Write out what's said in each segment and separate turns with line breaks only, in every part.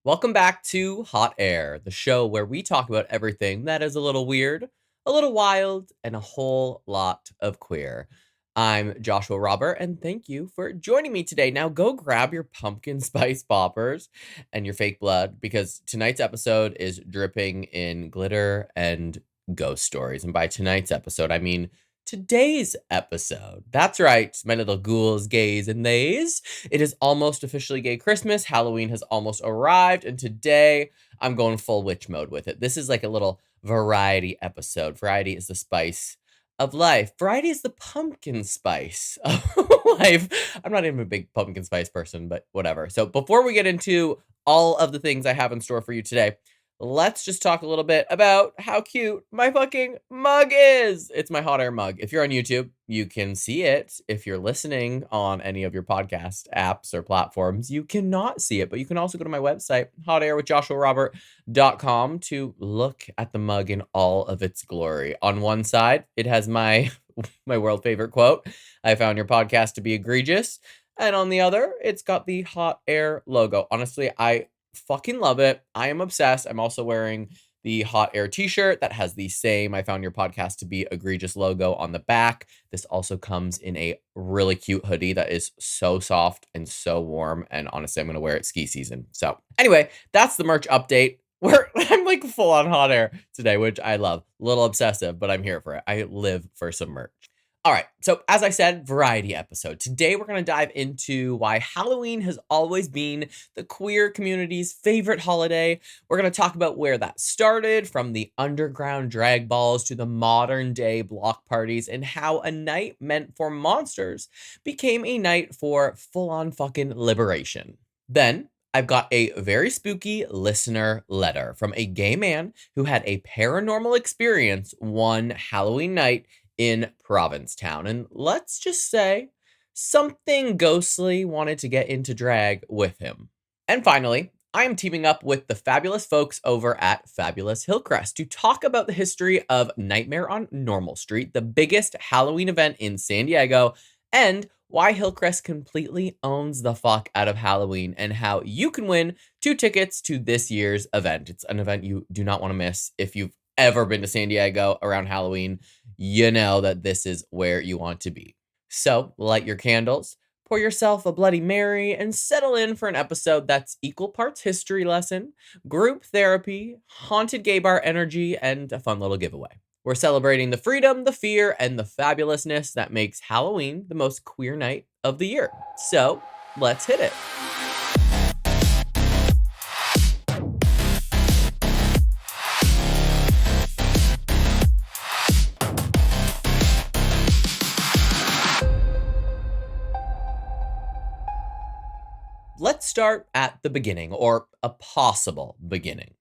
Welcome back to Hot Air, the show where we talk about everything that is a little weird, a little wild, and a whole lot of queer. I'm Joshua Robert, and thank you for joining me today. Now, go grab your pumpkin spice poppers and your fake blood because tonight's episode is dripping in glitter and ghost stories. And by tonight's episode, I mean today's episode. That's right, my little ghouls, gays, and theys. It is almost officially gay Christmas. Halloween has almost arrived, and today I'm going full witch mode with it. This is like a little variety episode. Variety is the spice of life. Variety is the pumpkin spice of life. I'm not even a big pumpkin spice person, but whatever. So before we get into all of the things I have in store for you today, let's just talk a little bit about how cute my fucking mug is. It's my hot air mug. If you're on YouTube, you can see it. If you're listening on any of your podcast apps or platforms, you cannot see it, but you can also go to my website, hotairwithjoshuarobert.com, to look at the mug in all of its glory. On one side, it has my world favorite quote, "I found your podcast to be egregious." And on the other, it's got the hot air logo. Honestly, I fucking love it. I am obsessed. I'm also wearing the hot air t-shirt that has the same "I found your podcast to be egregious" logo on the back. This also comes in a really cute hoodie that is so soft and so warm. And honestly, I'm going to wear it ski season. So anyway, that's the merch update. I'm like full on hot air today, which I love. A little obsessive, but I'm here for it. I live for some merch. All right, so as I said, variety episode. Today we're going to dive into why Halloween has always been the queer community's favorite holiday. We're going to talk about where that started, from the underground drag balls to the modern day block parties, and how a night meant for monsters became a night for full-on fucking liberation. Then I've got a very spooky listener letter from a gay man who had a paranormal experience one Halloween night in Provincetown. And let's just say something ghostly wanted to get into drag with him. And finally, I am teaming up with the fabulous folks over at Fabulous Hillcrest to talk about the history of Nightmare on Normal Street, the biggest Halloween event in San Diego, and why Hillcrest completely owns the fuck out of Halloween, and how you can win 2 tickets to this year's event. It's an event you do not want to miss. If you've ever been to San Diego around Halloween, you know that this is where you want to be. So light your candles, pour yourself a Bloody Mary, and settle in for an episode that's equal parts history lesson, group therapy, haunted gay bar energy, and a fun little giveaway. We're celebrating the freedom, the fear, and the fabulousness that makes Halloween the most queer night of the year. So let's hit it. Let's start at the beginning, or a possible beginning.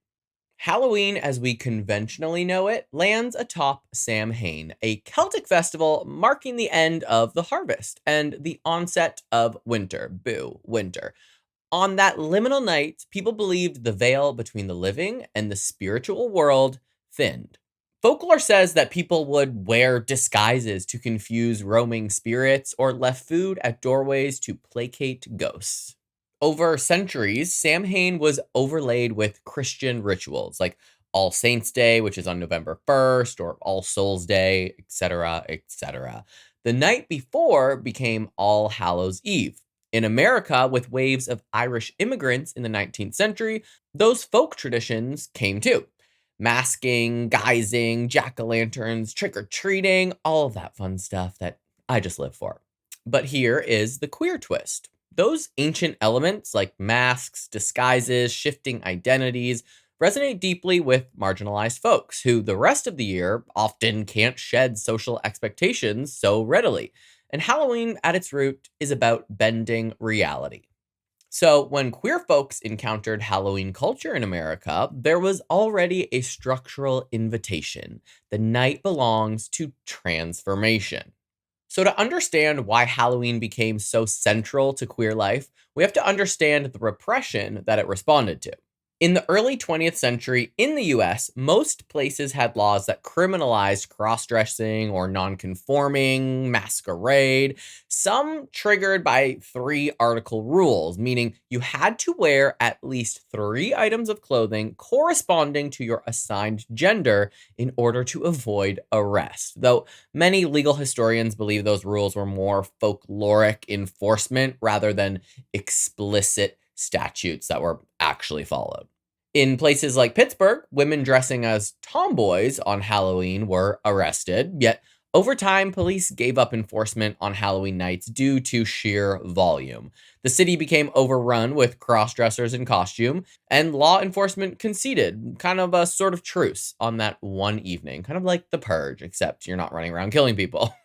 Halloween, as we conventionally know it, lands atop Samhain, a Celtic festival marking the end of the harvest and the onset of winter. Boo, winter. On that liminal night, people believed the veil between the living and the spiritual world thinned. Folklore says that people would wear disguises to confuse roaming spirits or left food at doorways to placate ghosts. Over centuries, Samhain was overlaid with Christian rituals like All Saints' Day, which is on November 1st, or All Souls' Day, etc., etc. The night before became All Hallows' Eve. In America, with waves of Irish immigrants in the 19th century, those folk traditions came too. Masking, guising, jack-o'-lanterns, trick-or-treating, all of that fun stuff that I just live for. But here is the queer twist. Those ancient elements like masks, disguises, shifting identities resonate deeply with marginalized folks who the rest of the year often can't shed social expectations so readily. And Halloween at its root is about bending reality. So when queer folks encountered Halloween culture in America, there was already a structural invitation. The night belongs to transformation. So, to understand why Halloween became so central to queer life, we have to understand the repression that it responded to. In the early 20th century in the US, most places had laws that criminalized cross dressing or non-conforming, masquerade, some triggered by three article rules, meaning you had to wear at least three items of clothing corresponding to your assigned gender in order to avoid arrest. Though many legal historians believe those rules were more folkloric enforcement rather than explicit statutes that were actually followed. In places like Pittsburgh, women dressing as tomboys on Halloween were arrested, yet over time, police gave up enforcement on Halloween nights due to sheer volume. The city became overrun with cross-dressers in costume, and law enforcement conceded, kind of a sort of truce on that one evening, kind of like the purge, except you're not running around killing people.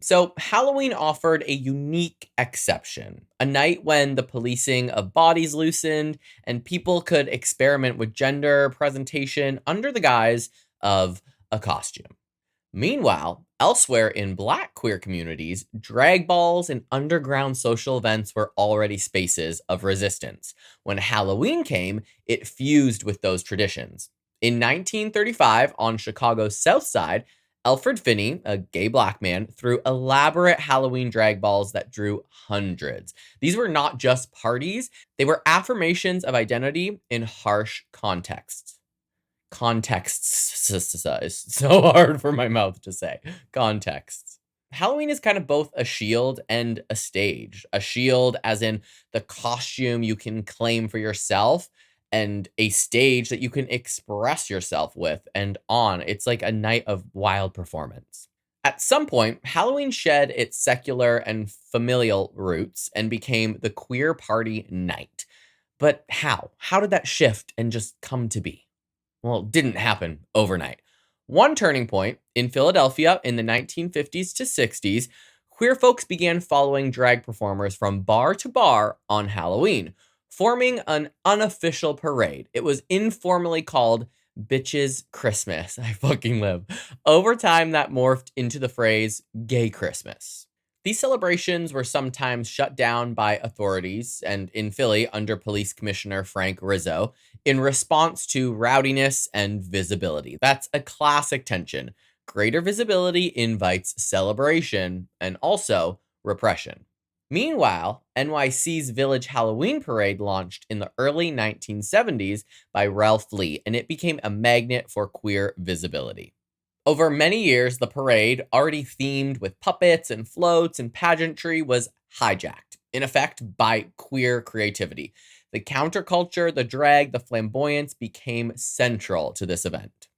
So, Halloween offered a unique exception, a night when the policing of bodies loosened and people could experiment with gender presentation under the guise of a costume. Meanwhile, elsewhere in Black queer communities, drag balls and underground social events were already spaces of resistance. When Halloween came, it fused with those traditions. In 1935, on Chicago's South Side, Alfred Finney, a gay Black man, threw elaborate Halloween drag balls that drew hundreds. These were not just parties, they were affirmations of identity in harsh contexts. Contexts is so hard for my mouth to say. Contexts. Halloween is kind of both a shield and a stage. A shield, as in the costume you can claim for yourself, and a stage that you can express yourself with and on. It's like a night of wild performance. At some point, Halloween shed its secular and familial roots and became the queer party night. But how? How did that shift and just come to be? Well, it didn't happen overnight. One turning point in Philadelphia in the 1950s to 60s, queer folks began following drag performers from bar to bar on Halloween, forming an unofficial parade. It was informally called Bitches Christmas. I fucking live. Over time, that morphed into the phrase Gay Christmas. These celebrations were sometimes shut down by authorities, and in Philly, under Police Commissioner Frank Rizzo, in response to rowdiness and visibility. That's a classic tension. Greater visibility invites celebration and also repression. Meanwhile, NYC's Village Halloween Parade launched in the early 1970s by Ralph Lee, and it became a magnet for queer visibility. Over many years, the parade, already themed with puppets and floats and pageantry, was hijacked, in effect, by queer creativity. The counterculture, the drag, the flamboyance became central to this event.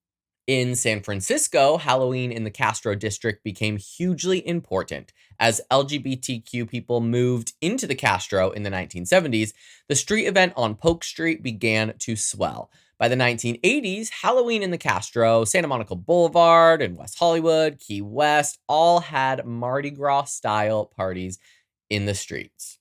In San Francisco, Halloween in the Castro district became hugely important. As LGBTQ people moved into the Castro in the 1970s, the street event on Polk Street began to swell. By the 1980s, Halloween in the Castro, Santa Monica Boulevard, and West Hollywood, Key West all had Mardi Gras style parties in the streets.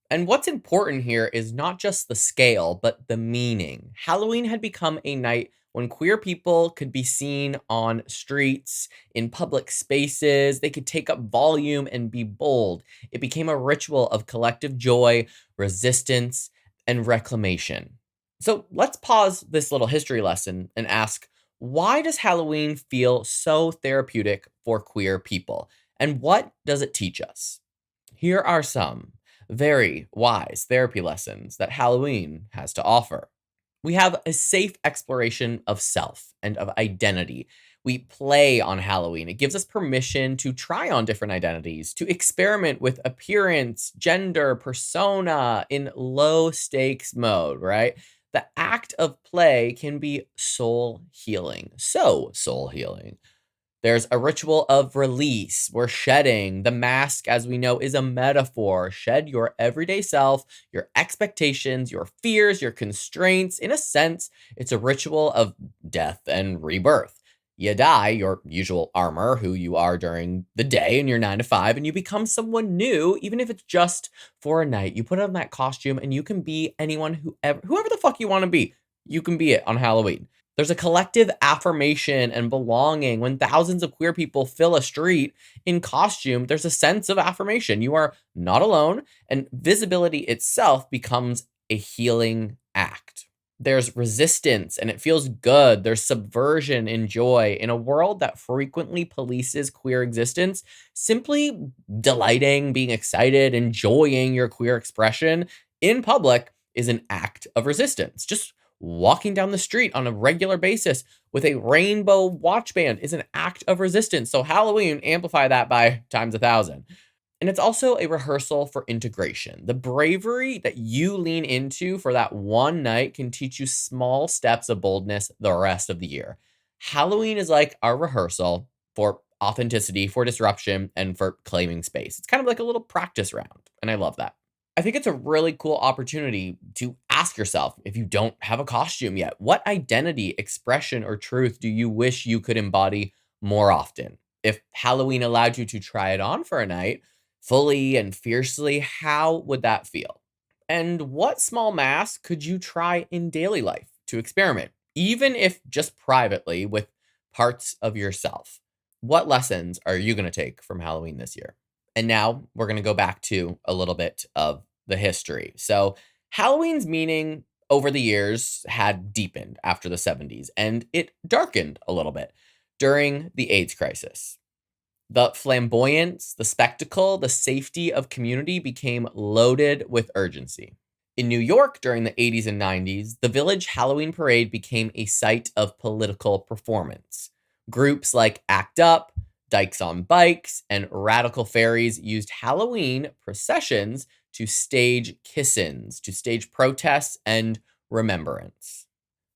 And what's important here is not just the scale, but the meaning. Halloween had become a night when queer people could be seen on streets, in public spaces. They could take up volume and be bold. It became a ritual of collective joy, resistance, and reclamation. So let's pause this little history lesson and ask, why does Halloween feel so therapeutic for queer people? And what does it teach us? Here are some very wise therapy lessons that Halloween has to offer. We have a safe exploration of self and of identity. We play on Halloween. It gives us permission to try on different identities, to experiment with appearance, gender, persona in low stakes mode, right? The act of play can be soul healing. So soul healing. There's a ritual of release. We're shedding. The mask, as we know, is a metaphor. Shed your everyday self, your expectations, your fears, your constraints. In a sense, it's a ritual of death and rebirth. You die, your usual armor, who you are during the day in your 9 to 5, and you become someone new, even if it's just for a night. You put on that costume and you can be anyone, whoever the fuck you want to be. You can be it on Halloween. There's a collective affirmation and belonging. When thousands of queer people fill a street in costume, there's a sense of affirmation. You are not alone, and visibility itself becomes a healing act. There's resistance and it feels good. There's subversion and joy. In a world that frequently polices queer existence, simply delighting, being excited, enjoying your queer expression in public is an act of resistance. Just walking down the street on a regular basis with a rainbow watch band is an act of resistance. So Halloween, amplify that by times 1,000. And it's also a rehearsal for integration. The bravery that you lean into for that one night can teach you small steps of boldness the rest of the year. Halloween is like our rehearsal for authenticity, for disruption, and for claiming space. It's kind of like a little practice round, and I love that. I think it's a really cool opportunity to ask yourself, if you don't have a costume yet, what identity, expression, or truth do you wish you could embody more often? If Halloween allowed you to try it on for a night, fully and fiercely, how would that feel? And what small mask could you try in daily life to experiment, even if just privately with parts of yourself? What lessons are you going to take from Halloween this year? And now we're going to go back to a little bit of the history. So, Halloween's meaning over the years had deepened after the 70s, and it darkened a little bit during the AIDS crisis. The flamboyance, the spectacle, the safety of community became loaded with urgency. In New York during the 80s and 90s, the Village Halloween Parade became a site of political performance. Groups like ACT UP, Dykes on Bikes, and Radical Fairies used Halloween processions to stage kiss-ins, to stage protests and remembrance.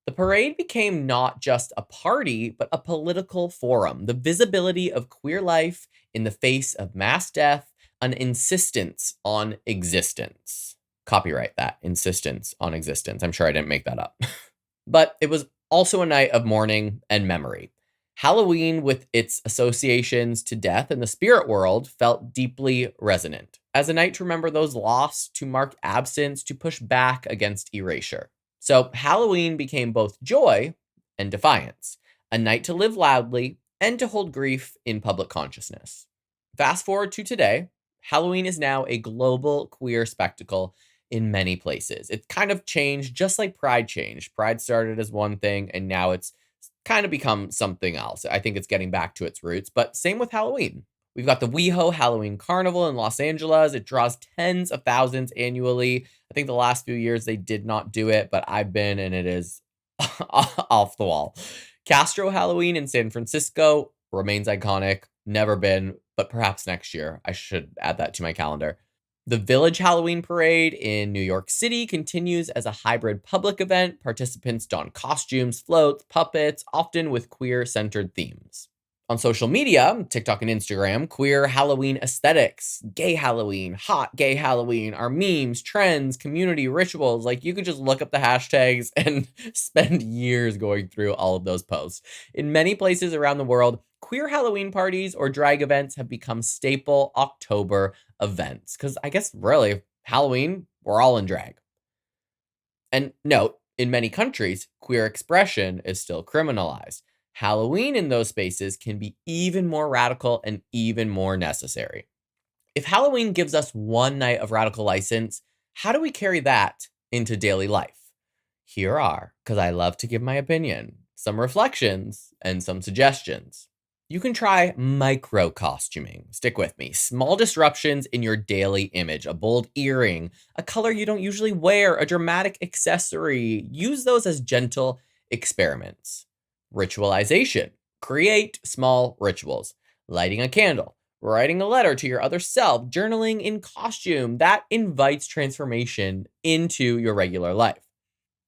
The parade became not just a party, but a political forum. The visibility of queer life in the face of mass death, an insistence on existence. Copyright that, insistence on existence. I'm sure I didn't make that up. But it was also a night of mourning and memory. Halloween, with its associations to death and the spirit world, felt deeply resonant. As a night to remember those lost, to mark absence, to push back against erasure. So Halloween became both joy and defiance, a night to live loudly and to hold grief in public consciousness. Fast forward to today, Halloween is now a global queer spectacle in many places. It's kind of changed just like Pride changed. Pride started as one thing and now it's kind of become something else. I think it's getting back to its roots, but same with Halloween. We've got the WeHo Halloween Carnival in Los Angeles. It draws tens of thousands annually. I think the last few years they did not do it, but I've been and it is off the wall. Castro Halloween in San Francisco remains iconic. Never been, but perhaps next year. I should add that to my calendar. The Village Halloween Parade in New York City continues as a hybrid public event. Participants don costumes, floats, puppets, often with queer-centered themes. On social media, TikTok and Instagram, queer Halloween aesthetics, gay Halloween, hot gay Halloween are memes, trends, community rituals. Like you could just look up the hashtags and spend years going through all of those posts. In many places around the world, queer Halloween parties or drag events have become staple October events. Because I guess really, Halloween, we're all in drag. And note, in many countries, queer expression is still criminalized. Halloween in those spaces can be even more radical and even more necessary. If Halloween gives us one night of radical license, how do we carry that into daily life? Here are, because I love to give my opinion, some reflections and some suggestions. You can try micro costuming. Stick with me. Small disruptions in your daily image, a bold earring, a color you don't usually wear, a dramatic accessory. Use those as gentle experiments. Ritualization. Create small rituals. Lighting a candle, writing a letter to your other self, journaling in costume. That invites transformation into your regular life.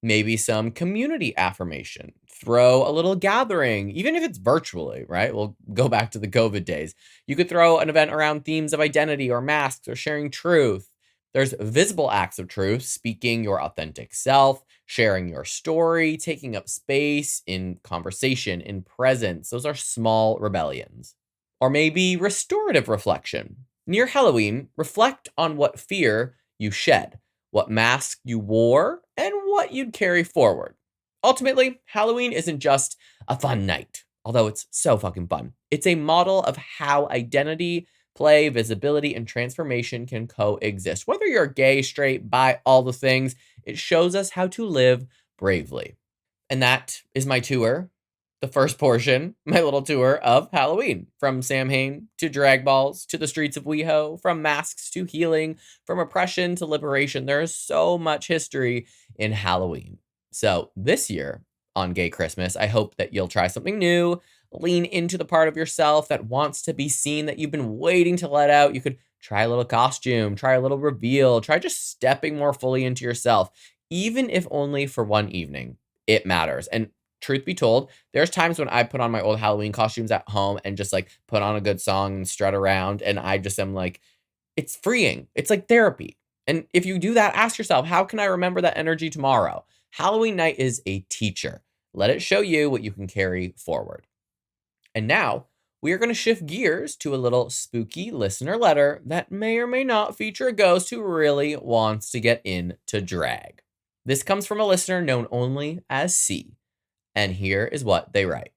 Maybe some community affirmation. Throw a little gathering, even if it's virtually, right? We'll go back to the COVID days. You could throw an event around themes of identity or masks or sharing truth. There's visible acts of truth, speaking your authentic self, sharing your story, taking up space in conversation, in presence. Those are small rebellions. Or maybe restorative reflection. Near Halloween, reflect on what fear you shed, what mask you wore, and what you'd carry forward. Ultimately, Halloween isn't just a fun night, although it's so fucking fun. It's a model of how identity, play, visibility, and transformation can coexist. Whether you're gay, straight, bi, all the things, it shows us how to live bravely. And that is my tour. The first portion, my little tour of Halloween, from Samhain to drag balls to the streets of WeHo, from masks to healing, from oppression to liberation. There is so much history in Halloween. So this year on Gay Christmas, I hope that you'll try something new, lean into the part of yourself that wants to be seen that you've been waiting to let out. You could try a little costume, try a little reveal, try just stepping more fully into yourself, even if only for one evening. It matters. And truth be told, there's times when I put on my old Halloween costumes at home and just like put on a good song and strut around. And I just am like, it's freeing. It's like therapy. And if you do that, ask yourself, how can I remember that energy tomorrow? Halloween night is a teacher. Let it show you what you can carry forward. And now we are going to shift gears to a little spooky listener letter that may or may not feature a ghost who really wants to get into drag. This comes from a listener known only as C. And here is what they write.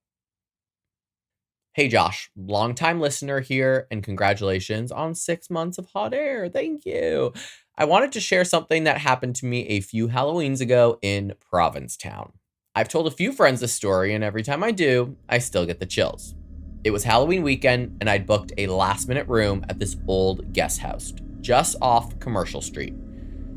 Hey Josh, longtime listener here, and congratulations on 6 months of hot air. Thank you. I wanted to share something that happened to me a few Halloweens ago in Provincetown. I've told a few friends this story, and every time I do, I still get the chills. It was Halloween weekend, and I'd booked a last-minute room at this old guest house, just off Commercial Street.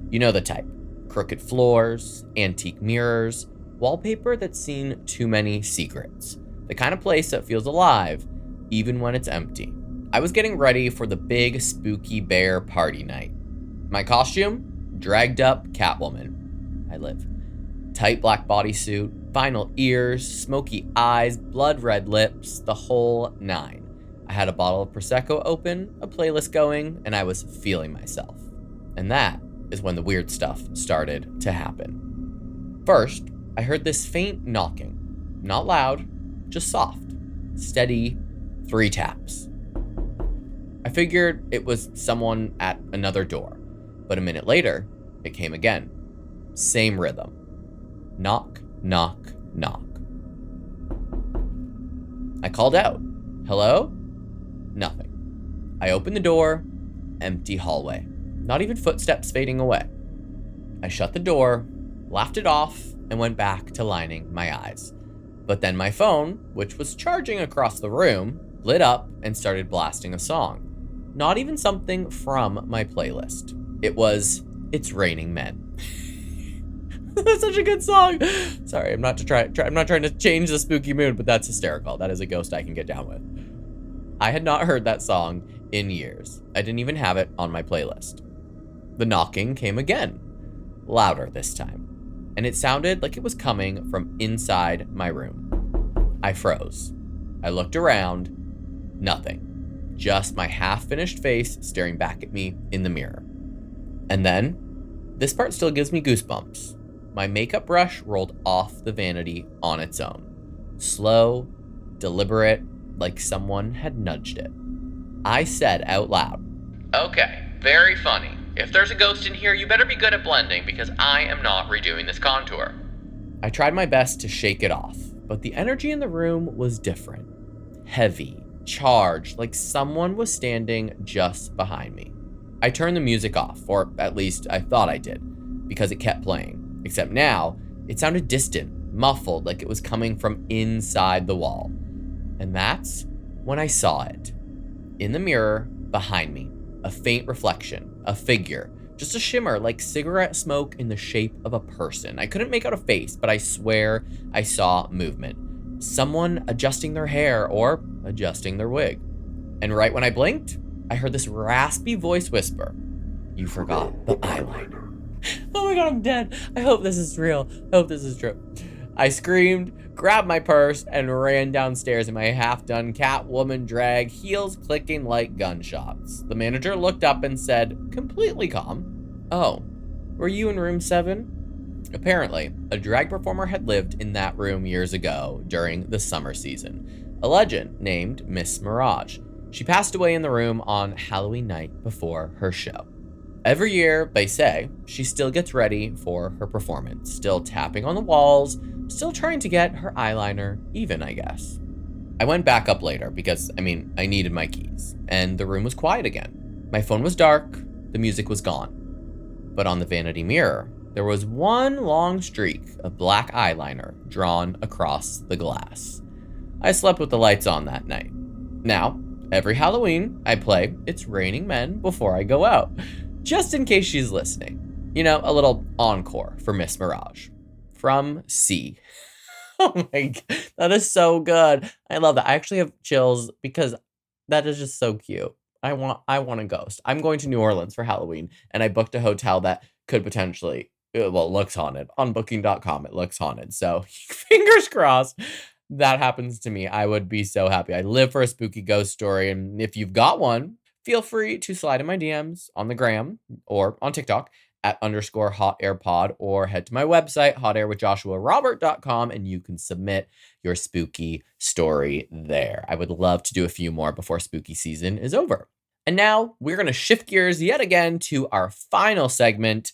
You know the type. Crooked floors, antique mirrors, wallpaper that's seen too many secrets. The kind of place that feels alive, even when it's empty. I was getting ready for the big spooky bear party night. My costume? Dragged up Catwoman. I live. Tight black bodysuit, vinyl ears, smoky eyes, blood red lips, the whole nine. I had a bottle of Prosecco open, a playlist going, and I was feeling myself. And that is when the weird stuff started to happen. First, I heard this faint knocking. Not loud, just soft. Steady, 3 taps. I figured it was someone at another door, but a minute later, it came again. Same rhythm. Knock, knock, knock. I called out. Hello? Nothing. I opened the door. Empty hallway. Not even footsteps fading away. I shut the door, laughed it off, and went back to lining my eyes. But then my phone, which was charging across the room, lit up and started blasting a song. Not even something from my playlist. It was It's Raining Men. That's such a good song. Sorry, I'm not trying to change the spooky mood, but that's hysterical. That is a ghost I can get down with. I had not heard that song in years. I didn't even have it on my playlist. The knocking came again, louder this time, and it sounded like it was coming from inside my room. I froze. I looked around. Nothing. Just my half-finished face staring back at me in the mirror. And then, this part still gives me goosebumps. My makeup brush rolled off the vanity on its own. Slow, deliberate, like someone had nudged it. I said out loud, "Okay, very funny. If there's a ghost in here, you better be good at blending because I am not redoing this contour." I tried my best to shake it off, but the energy in the room was different. Heavy, charged, like someone was standing just behind me. I turned the music off, or at least I thought I did, because it kept playing. Except now, it sounded distant, muffled, like it was coming from inside the wall. And that's when I saw it. In the mirror, behind me, a faint reflection, a figure, just a shimmer like cigarette smoke in the shape of a person. I couldn't make out a face, but I swear I saw movement. Someone adjusting their hair or adjusting their wig. And right when I blinked, I heard this raspy voice whisper, "You forgot the eyeliner." Oh my god, I'm dead. I hope this is real. I hope this is true. I screamed, grabbed my purse, and ran downstairs in my half-done Catwoman drag, heels clicking like gunshots. The manager looked up and said, completely calm, "Oh, were you in room 7? Apparently, a drag performer had lived in that room years ago during the summer season. A legend named Miss Mirage. She passed away in the room on Halloween night before her show. Every year, they say, she still gets ready for her performance, still tapping on the walls, still trying to get her eyeliner even, I guess." I went back up later because, I needed my keys, and the room was quiet again. My phone was dark, the music was gone. But on the vanity mirror, there was one long streak of black eyeliner drawn across the glass. I slept with the lights on that night. Now, every Halloween, I play It's Raining Men before I go out, just in case she's listening. You know, a little encore for Miss Mirage. From C. Oh my God, that is so good. I love that. I actually have chills because that is just so cute. I want a ghost. I'm going to New Orleans for Halloween, and I booked a hotel that could potentially, well, it looks haunted. On booking.com, it looks haunted. So fingers crossed that happens to me. I would be so happy. I live for a spooky ghost story, and if you've got one, feel free to slide in my DMs on the gram or on TikTok at _hotairpod, or head to my website, hotairwithjoshuarobert.com, and you can submit your spooky story there. I would love to do a few more before spooky season is over. And now we're going to shift gears yet again to our final segment,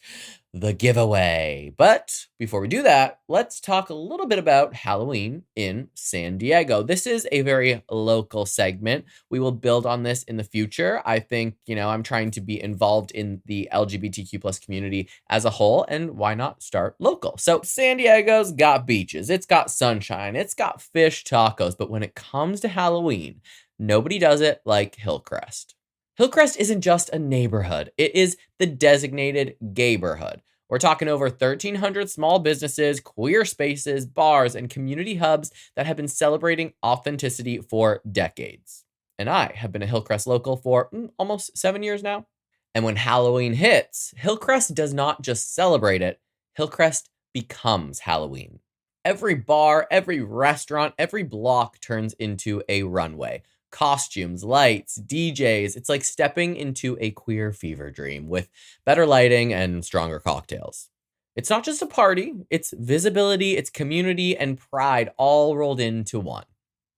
the giveaway. But before we do that, let's talk a little bit about Halloween in San Diego. This is a very local segment. We will build on this in the future. I think, I'm trying to be involved in the LGBTQ plus community as a whole, and why not start local? So San Diego's got beaches, it's got sunshine, it's got fish tacos, but when it comes to Halloween, nobody does it like Hillcrest. Hillcrest isn't just a neighborhood, it is the designated gayborhood. We're talking over 1,300 small businesses, queer spaces, bars, and community hubs that have been celebrating authenticity for decades. And I have been a Hillcrest local for almost 7 years now. And when Halloween hits, Hillcrest does not just celebrate it, Hillcrest becomes Halloween. Every bar, every restaurant, every block turns into a runway. Costumes, lights, DJs. It's like stepping into a queer fever dream with better lighting and stronger cocktails. It's not just a party, it's visibility, it's community, and pride all rolled into one.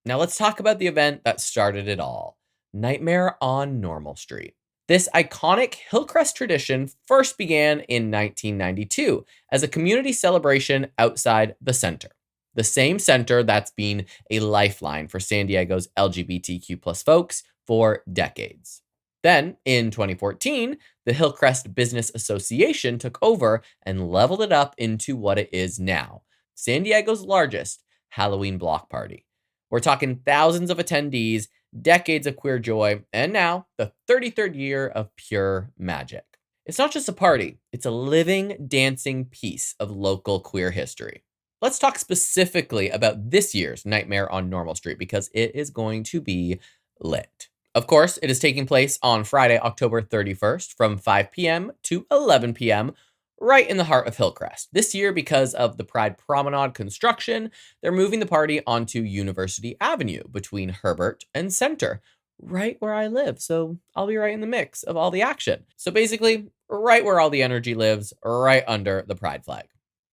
Now let's talk about the event that started it all, Nightmare on Normal Street. This iconic Hillcrest tradition first began in 1992 as a community celebration outside the center. The same center that's been a lifeline for San Diego's LGBTQ plus folks for decades. Then, in 2014, the Hillcrest Business Association took over and leveled it up into what it is now, San Diego's largest Halloween block party. We're talking thousands of attendees, decades of queer joy, and now the 33rd year of pure magic. It's not just a party, it's a living, dancing piece of local queer history. Let's talk specifically about this year's Nightmare on Normal Street because it is going to be lit. Of course, it is taking place on Friday, October 31st from 5 p.m. to 11 p.m. right in the heart of Hillcrest. This year, because of the Pride Promenade construction, they're moving the party onto University Avenue between Herbert and Center, right where I live. So I'll be right in the mix of all the action. So basically, right where all the energy lives, right under the Pride flag.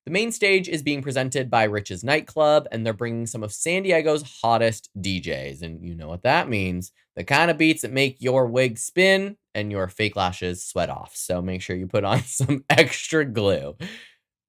The main stage is being presented by Rich's Nightclub, and they're bringing some of San Diego's hottest DJs. And you know what that means. The kind of beats that make your wig spin and your fake lashes sweat off. So make sure you put on some extra glue.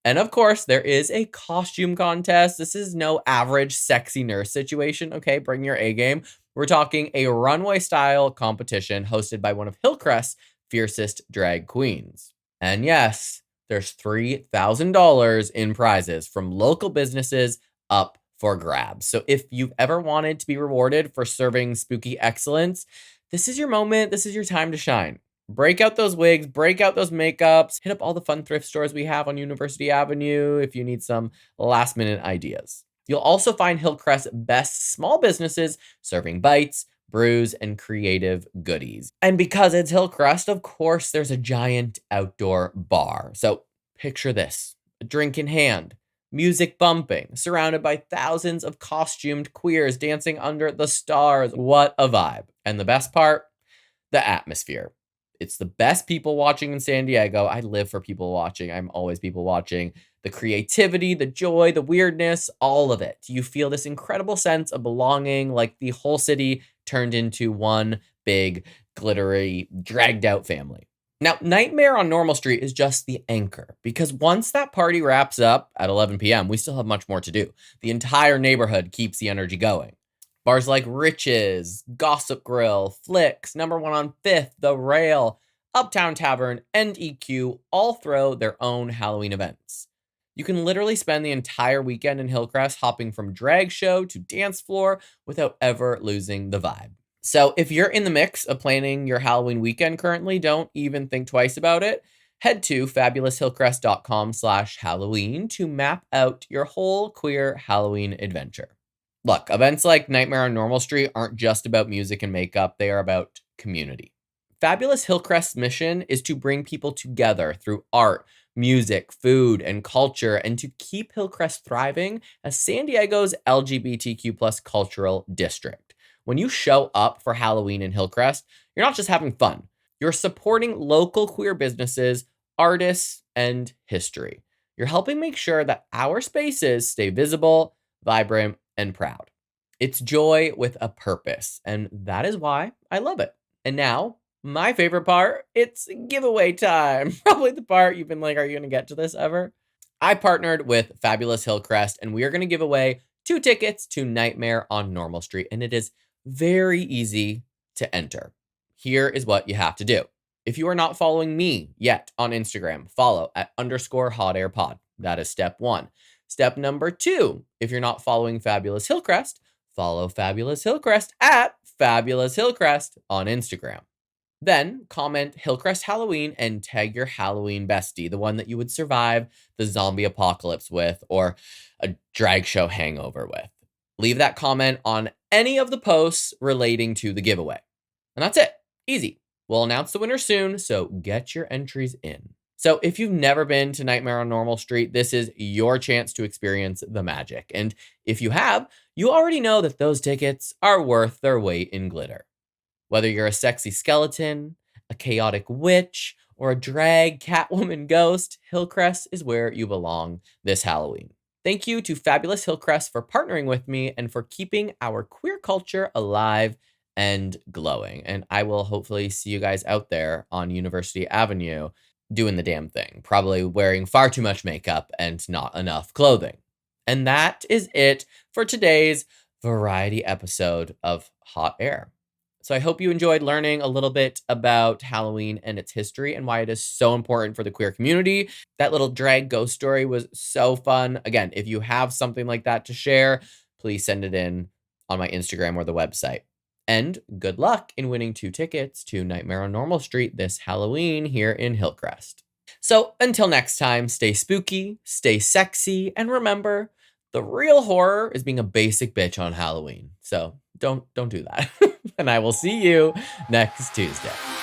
And of course, there is a costume contest. This is no average sexy nurse situation. Okay, bring your A game. We're talking a runway style competition hosted by one of Hillcrest's fiercest drag queens. And yes, there's $3,000 in prizes from local businesses up for grabs. So if you've ever wanted to be rewarded for serving spooky excellence, this is your moment. This is your time to shine. Break out those wigs, break out those makeups, hit up all the fun thrift stores we have on University Avenue if you need some last minute ideas. You'll also find Hillcrest's best small businesses serving bites, brews, and creative goodies. And because it's Hillcrest, of course, there's a giant outdoor bar. So picture this, a drink in hand, music bumping, surrounded by thousands of costumed queers dancing under the stars. What a vibe. And the best part, the atmosphere. It's the best people watching in San Diego. I live for people watching. I'm always people watching. The creativity, the joy, the weirdness, all of it. You feel this incredible sense of belonging, like the whole city turned into one big, glittery, dragged out family. Now, Nightmare on Normal Street is just the anchor, because once that party wraps up at 11 p.m., we still have much more to do. The entire neighborhood keeps the energy going. Bars like Rich's, Gossip Grill, Flicks, Number One on 5th, The Rail, Uptown Tavern, and EQ all throw their own Halloween events. You can literally spend the entire weekend in Hillcrest hopping from drag show to dance floor without ever losing the vibe. So if you're in the mix of planning your Halloween weekend currently, don't even think twice about it. Head to fabuloushillcrest.com/Halloween to map out your whole queer Halloween adventure. Look, events like Nightmare on Normal Street aren't just about music and makeup, they are about community. Fabulous Hillcrest's mission is to bring people together through art, music, food, and culture, and to keep Hillcrest thriving as San Diego's LGBTQ plus cultural district. When you show up for Halloween in Hillcrest, you're not just having fun. You're supporting local queer businesses, artists, and history. You're helping make sure that our spaces stay visible, vibrant, and proud. It's joy with a purpose, and that is why I love it. And now, my favorite part, it's giveaway time. Probably the part you've been like, are you going to get to this ever? I partnered with Fabulous Hillcrest, and we are going to give away 2 tickets to Nightmare on Normal Street, and it is very easy to enter. Here is what you have to do. If you are not following me yet on Instagram, follow at _hotairpod. That is step 1. Step number 2, if you're not following Fabulous Hillcrest, follow Fabulous Hillcrest at Fabulous Hillcrest on Instagram. Then comment Hillcrest Halloween and tag your Halloween bestie, the one that you would survive the zombie apocalypse with or a drag show hangover with. Leave that comment on any of the posts relating to the giveaway. And that's it. Easy. We'll announce the winner soon, so get your entries in. So if you've never been to Nightmare on Normal Street, this is your chance to experience the magic. And if you have, you already know that those tickets are worth their weight in glitter. Whether you're a sexy skeleton, a chaotic witch, or a drag Catwoman ghost, Hillcrest is where you belong this Halloween. Thank you to Fabulous Hillcrest for partnering with me and for keeping our queer culture alive and glowing. And I will hopefully see you guys out there on University Avenue doing the damn thing, probably wearing far too much makeup and not enough clothing. And that is it for today's variety episode of Hot Air. So I hope you enjoyed learning a little bit about Halloween and its history and why it is so important for the queer community. That little drag ghost story was so fun. Again, if you have something like that to share, please send it in on my Instagram or the website. And good luck in winning 2 tickets to Nightmare on Normal Street this Halloween here in Hillcrest. So until next time, stay spooky, stay sexy, and remember, the real horror is being a basic bitch on Halloween. So don't do that. And I will see you next Tuesday.